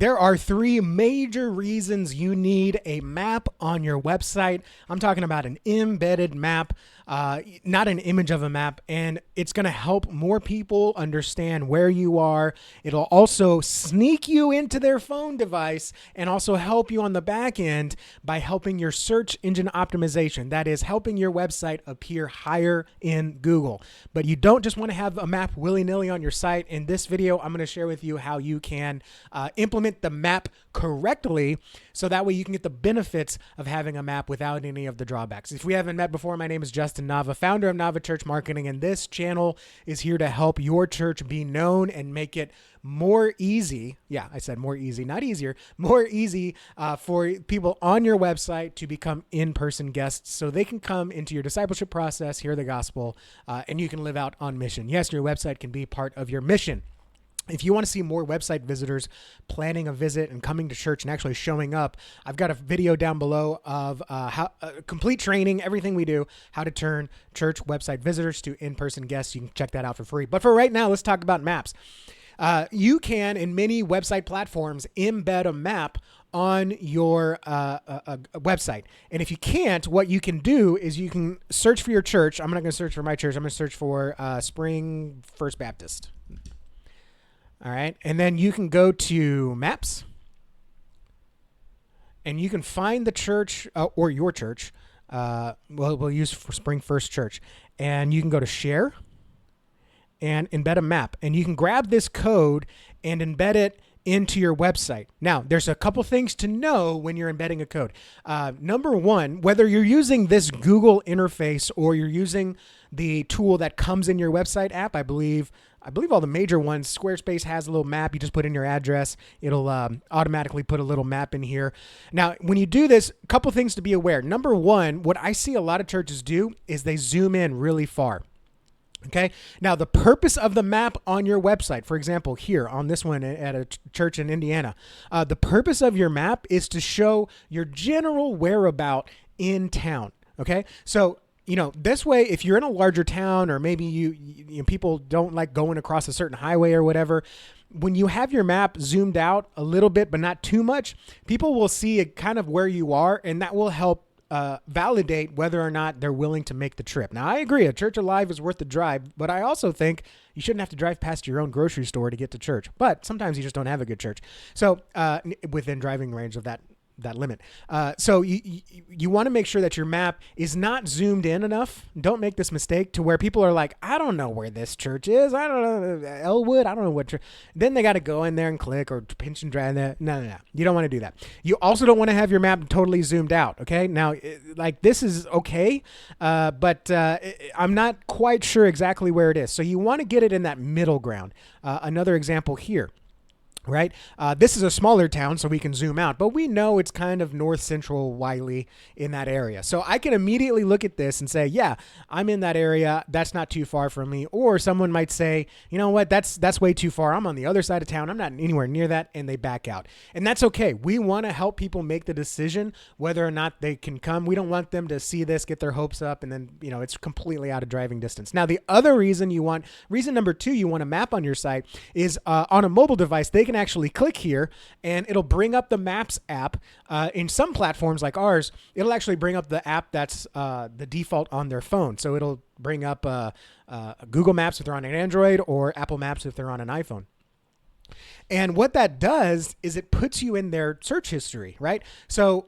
There are three major reasons you need a map on your website. I'm talking about an embedded map, not an image of a map, and it's going to help more people understand where you are. It'll also sneak you into their phone device and also help you on the back end by helping your search engine optimization. That is helping your website appear higher in Google. But you don't just want to have a map willy-nilly on your site. In this video, I'm going to share with you how you can implement the map correctly so that way you can get the benefits of having a map without any of the drawbacks. If we haven't met before, my name is Justin Nava, founder of Nava Church Marketing, and this channel is here to help your church be known and make it more easy. Yeah, I said more easy, not easier, more easy for people on your website to become in-person guests so they can come into your discipleship process, hear the gospel, and you can live out on mission. Yes, your website can be part of your mission. If you want to see more website visitors planning a visit and coming to church and actually showing up, I've got a video down below of how complete training, everything we do, how to turn church website visitors to in-person guests. You can check that out for free. But for right now, let's talk about maps. You can, in many website platforms, embed a map on your a website. And if you can't, what you can do is you can search for your church. I'm not going to search for my church. I'm going to search for Spring First Baptist. All right. And then you can go to Maps and you can find the church or your church. We'll use for Spring First Church, and you can go to Share and embed a map, and you can grab this code and embed it into your website. Now, there's a couple things to know when you're embedding a code. Number one, whether you're using this Google interface or you're using the tool that comes in your website app, I believe all the major ones, Squarespace has a little map. You just put in your address. It'll automatically put a little map in here. Now, when you do this, a couple things to be aware. Number one, what I see a lot of churches do is they zoom in really far. Okay. Now, the purpose of the map on your website, for example, here on this one at a church in Indiana, the purpose of your map is to show your general whereabout in town. Okay. So, this way, if you're in a larger town or maybe you people don't like going across a certain highway or whatever, when you have your map zoomed out a little bit, but not too much, people will see kind of where you are, and that will help validate whether or not they're willing to make the trip. Now, I agree, a church alive is worth the drive, but I also think you shouldn't have to drive past your own grocery store to get to church. But sometimes you just don't have a good church. So within driving range of that limit. So you want to make sure that your map is not zoomed in enough. Don't make this mistake to where people are like, I don't know where this church is. I don't know, Elwood. I don't know what church. Then they got to go in there and click or pinch and drag that. No. You don't want to do that. You also don't want to have your map totally zoomed out. Okay. Now, this is okay. But I'm not quite sure exactly where it is. So you want to get it in that middle ground. Another example here. Right. This is a smaller town, so we can zoom out, but we know it's kind of north central Wiley in that area. So I can immediately look at this and say, yeah, I'm in that area. That's not too far from me. Or someone might say, you know what, that's way too far. I'm on the other side of town. I'm not anywhere near that. And they back out. And that's okay. We want to help people make the decision whether or not they can come. We don't want them to see this, get their hopes up, and then, it's completely out of driving distance. Now, the other reason number two, you want a map on your site is on a mobile device, they can actually click here and it'll bring up the Maps app. In some platforms like ours, it'll actually bring up the app that's the default on their phone. So it'll bring up Google Maps if they're on an Android or Apple Maps if they're on an iPhone. And what that does is it puts you in their search history, right? So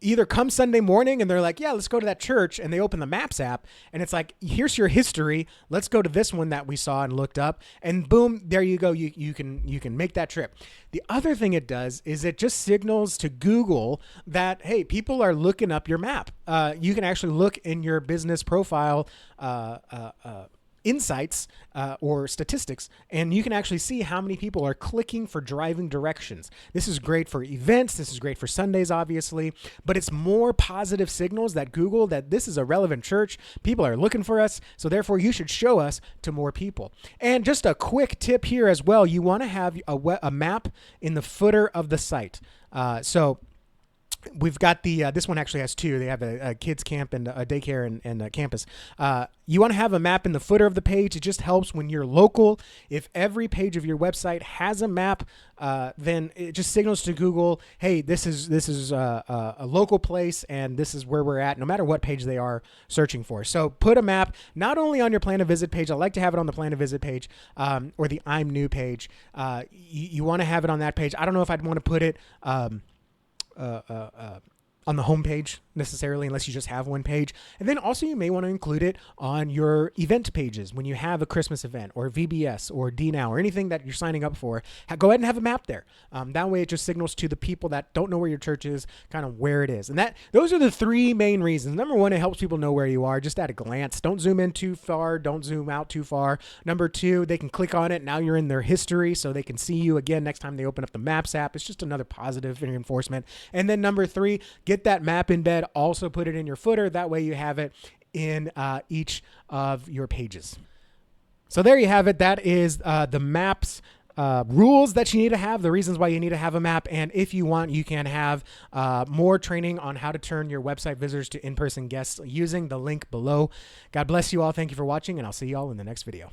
either come Sunday morning and they're like, yeah, let's go to that church. And they open the Maps app and it's like, here's your history. Let's go to this one that we saw and looked up, and boom, there you go. You can make that trip. The other thing it does is it just signals to Google that, hey, people are looking up your map. You can actually look in your business profile, insights or statistics, and you can actually see how many people are clicking for driving directions. This is great for events. This is great for Sundays, obviously, but it's more positive signals that Google that this is a relevant church. People are looking for us, so therefore you should show us to more people. And just a quick tip here as well, you want to have a map in the footer of the site. So We've got the this one actually has two. They have a kids camp and a daycare and a campus. You want to have a map in the footer of the page. It just helps when you're local. If every page of your website has a map, then it just signals to Google, hey, this is a local place and this is where we're at, no matter what page they are searching for. So put a map not only on your plan to visit page. I like to have it on the plan to visit page or the I'm new page. You want to have it on that page. I don't know if I'd want to put it on the home page necessarily, unless you just have one page. And then also you may want to include it on your event pages when you have a Christmas event or VBS or DNOW or anything that you're signing up for. Go ahead and have a map there. That way it just signals to the people that don't know where your church is kind of where it is. And those are the three main reasons. Number one, it helps people know where you are just at a glance. Don't zoom in too far. Don't zoom out too far. Number two, they can click on it. Now you're in their history so they can see you again next time they open up the Maps app. It's just another positive reinforcement. And then number three, get that map in bed. Also put it in your footer. That way you have it in each of your pages. So there you have it. That is the maps rules that you need to have, the reasons why you need to have a map. And if you want, you can have more training on how to turn your website visitors to in-person guests using the link below. God bless you all. Thank you for watching, and I'll see you all in the next video.